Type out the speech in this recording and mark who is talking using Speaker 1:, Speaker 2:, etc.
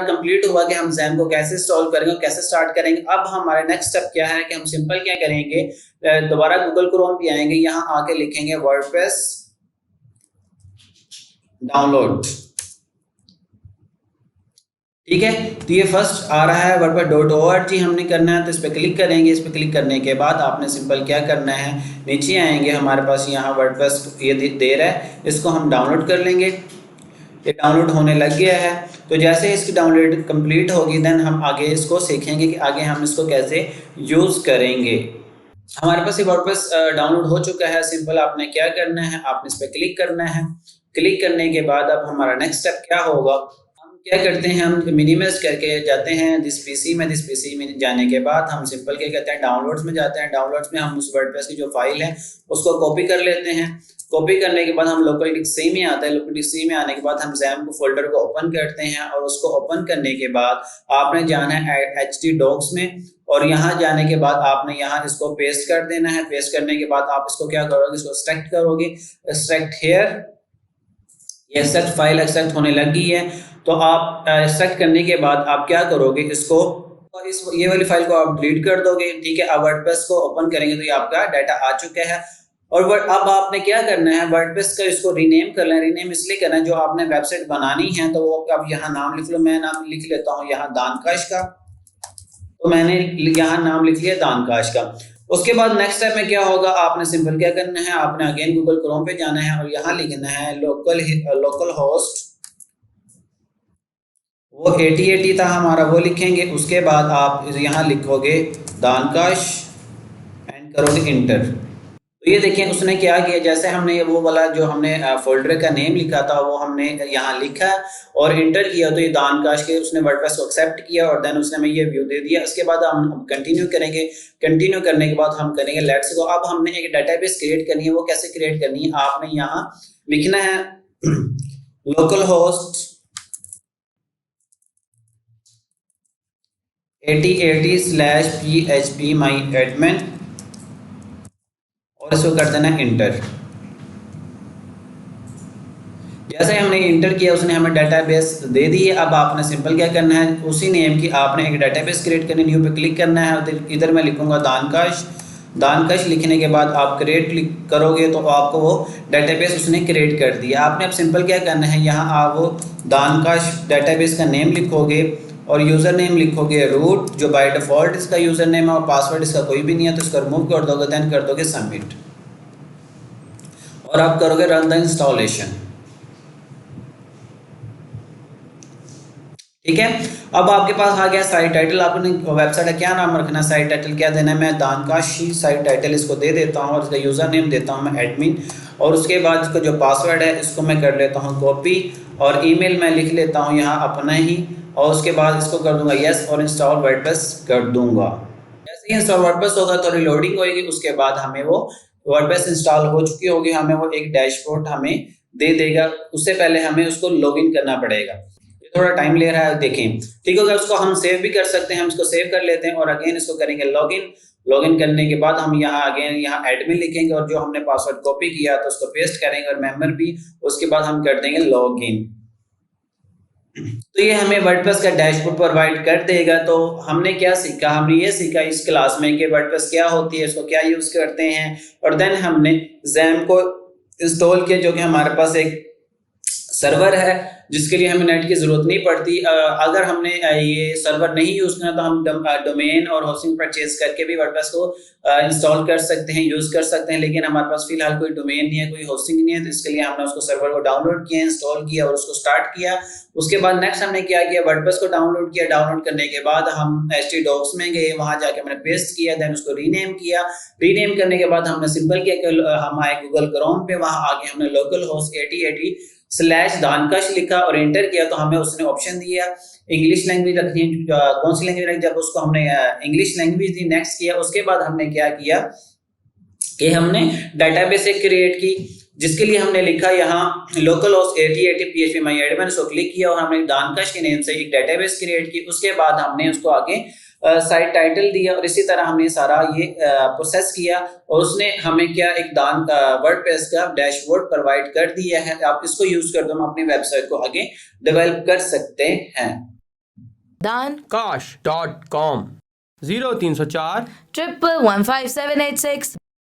Speaker 1: Complete हुआ कि हम ज़ैम को कैसे सॉल्व करेंगे, कैसे स्टार्ट करेंगे। अब हमारा नेक्स्ट स्टेप क्या है कि हम सिंपल क्या करेंगे, दोबारा गूगल क्रोम पे आएंगे, यहाँ आके लिखेंगे वर्डप्रेस डाउनलोड। ठीक है, तो ये फर्स्ट आ रहा है wordpress.org, हमने करना है तो इस पर क्लिक करेंगे। इस पर क्लिक करने के बाद आपने सिंपल क्या करना है, नीचे आएंगे, हमारे पास यहाँ वर्डप्रेस ये दे रहा है, इसको हम डाउनलोड कर लेंगे। ये डाउनलोड होने लग गया है, तो जैसे इसकी डाउनलोड कंप्लीट होगी देन हम आगे इसको सीखेंगे कि आगे हम इसको कैसे यूज़ करेंगे। हमारे पास ये वर्डप्रेस डाउनलोड हो चुका है। सिंपल आपने क्या करना है, आपने इस पर क्लिक करना है। क्लिक करने के बाद अब हमारा नेक्स्ट स्टेप क्या होगा, हम क्या करते हैं, हम मिनिमाइज करके जाते हैं दिस पीसी में। दिस पीसी में जाने के बाद हम सिंपल क्या कहते हैं, डाउनलोड्स में जाते हैं। डाउनलोड्स में हम उस वर्डप्रेस की जो फाइल है उसको कॉपी कर लेते हैं। कॉपी करने के बाद हम लोकल डिस्क में आते हैं। लोकल डिस्क में आने के बाद हम ज़ैम को फोल्डर को ओपन करते हैं, और उसको ओपन करने के बाद आपने जाना है HT डॉक्स में, और यहाँ जाने के बाद आपने यहाँ इसको पेस्ट कर देना है। पेस्ट करने के बाद आप इसको क्या करोगे, इसको एक्सट्रैक्ट करोगे, एक्सट्रैक्ट हियर। ये एक्सट्रैक्ट फाइल एक्सट्रैक्ट होने लगी है, तो आप एक्सट्रैक्ट करने के बाद आप क्या करोगे, इसको और ये वाली फाइल को आप डिलीट कर दोगे। ठीक है, अब वर्डप्रेस को ओपन करेंगे तो ये आपका डाटा आ चुका है। और अब आपने क्या करना है, वर्डप्रेस का इसको रीनेम कर लें। रीनेम इसलिए करना है, जो आपने वेबसाइट बनानी है तो वो आप यहाँ नाम लिख लो। मैं नाम लिख लेता हूँ यहाँ दानकाश का, तो मैंने यहाँ नाम लिख लिया दानकाश का। उसके बाद नेक्स्ट स्टेप में क्या होगा, आपने सिंपल क्या करना है, आपने अगेन गूगल क्रोम पे जाना है और यहाँ लिखना है लोकल होस्ट, वो 8080 था हमारा, वो लिखेंगे। उसके बाद आप यहाँ लिखोगे दानकाश एंड करोगे इंटर। तो ये देखें उसने क्या किया, जैसे हमने वो वाला जो हमने फोल्डर का नेम लिखा था वो हमने यहाँ लिखा और इंटर किया, तो ये दानकाश के उसने वर्डप्रेस को एक्सेप्ट किया और देन उसने हमें ये व्यू दे दिया। उसके बाद हम कंटिन्यू करेंगे। कंटिन्यू करने के बाद हम करेंगे लेट्स गो। अब हमने एक डाटाबेस क्रिएट करनी है। वो कैसे क्रिएट करनी है, आपने यहाँ लिखना है local host 8080/php my admin और इसको कर देना इंटर। जैसे हमने इंटर किया उसने हमें डाटाबेस दे दी है। अब आपने सिंपल क्या करना है, उसी नेम की आपने एक डाटाबेस क्रिएट करनी, न्यू पे क्लिक करना है। इधर मैं लिखूंगा दानकाश। दानकाश लिखने के बाद आप क्रिएट क्लिक करोगे तो आपको वो डाटाबेस उसने क्रिएट कर दिया। आपने अब सिंपल क्या करना है, यहाँ आप वो दानकाश डाटाबेस का नेम लिखोगे और यूज़र नेम लिखोगे रूट, जो बाय डिफ़ॉल्ट इसका यूज़र नेम है, और पासवर्ड इसका कोई भी नहीं है तो इसको रिमूव कर दोगे, देन कर दोगे सबमिट और आप करोगे रन द इंस्टॉलेशन। ठीक है, अब आपके पास आ गया साइट टाइटल। आपने वेबसाइट का क्या नाम रखना है, साइट टाइटल क्या देना है, मैं दानकाशी साइट टाइटल इसको दे देता हूँ और इसका यूज़र नेम देता हूँ मैं एडमिन, और उसके बाद इसका जो पासवर्ड है इसको मैं कर लेता हूँ कॉपी, और ईमेल मैं लिख लेता हूँ यहाँ अपना ही, और उसके बाद इसको कर दूंगा यस और इंस्टॉल वर्डप्रेस कर दूंगा। जैसे ही इंस्टॉल वर्डप्रेस होगा तो रिलोडिंग होगी, उसके बाद हमें वो वर्डप्रेस इंस्टॉल हो चुकी होगी, हमें वो एक डैशबोर्ड हमें दे देगा। उससे पहले हमें उसको लॉगिन करना पड़ेगा, थोड़ा टाइम ले रहा है, देखें। ठीक होगा, उसको हम सेव भी कर सकते हैं। हम इसको सेव कर लेते हैं और अगेन इसको करेंगे लॉगिन। लॉगिन करने के बाद हम यहाँ अगेन यहाँ एडमिन लिखेंगे और जो हमने पासवर्ड कॉपी किया तो उसको पेस्ट करेंगे और मेंबर भी, उसके बाद हम कर देंगे लॉगिन। तो ये हमें वर्डप्रेस का डैशबोर्ड प्रोवाइड कर देगा। तो हमने क्या सीखा, हमने ये सीखा इस क्लास में कि वर्डप्रेस क्या होती है, इसको क्या यूज करते हैं, और देन हमने ज़ैम को इंस्टॉल किया जो कि हमारे पास एक सर्वर है जिसके लिए हमें नेट की ज़रूरत नहीं पड़ती। अगर हमने ये सर्वर नहीं यूज़ करना तो हम डोमेन और होस्टिंग परचेज करके भी वर्डप्रेस को इंस्टॉल कर सकते हैं, यूज़ कर सकते हैं, लेकिन हमारे पास फिलहाल कोई डोमेन नहीं है, कोई होस्टिंग नहीं है, तो इसके लिए हमने उसको सर्वर को डाउनलोड किया, इंस्टॉल किया और उसको स्टार्ट किया। उसके बाद नेक्स्ट हमने क्या किया, वर्डप्रेस को डाउनलोड किया। डाउनलोड करने के बाद हम HT डॉक्स में गए, वहाँ जाके हमने पेस्ट किया, देन उसको रीनेम किया। रीनेम करने के बाद हमने सिंपल किया कि हम आए गूगल क्रोम पे, वहाँ आके हमने लोकल होस्ट 8080/दानकाश लिखा और एंटर किया, तो हमें उसने ऑप्शन दिया इंग्लिश लैंग्वेज रखनी है, कौन सी लैंग्वेज रखी, जब उसको हमने इंग्लिश लैंग्वेज दी, नेक्स्ट किया। उसके बाद हमने क्या किया कि हमने डाटाबेस एक क्रिएट की, जिसके लिए हमने लिखा यहाँ लोकल होस्ट 8080 my admin, उसको क्लिक किया और हमने दानकाश के नेम से एक डाटाबेस क्रिएट की। उसके बाद हमने उसको आगे साइट टाइटल दिया और इसी तरह हमने सारा ये प्रोसेस किया और उसने हमें क्या एक वर्डप्रेस का डैशबोर्ड प्रोवाइड कर दिया है। आप इसको यूज कर दो, हम अपनी वेबसाइट को आगे डेवलप कर सकते हैं।
Speaker 2: daankash.com 0304
Speaker 3: 1115786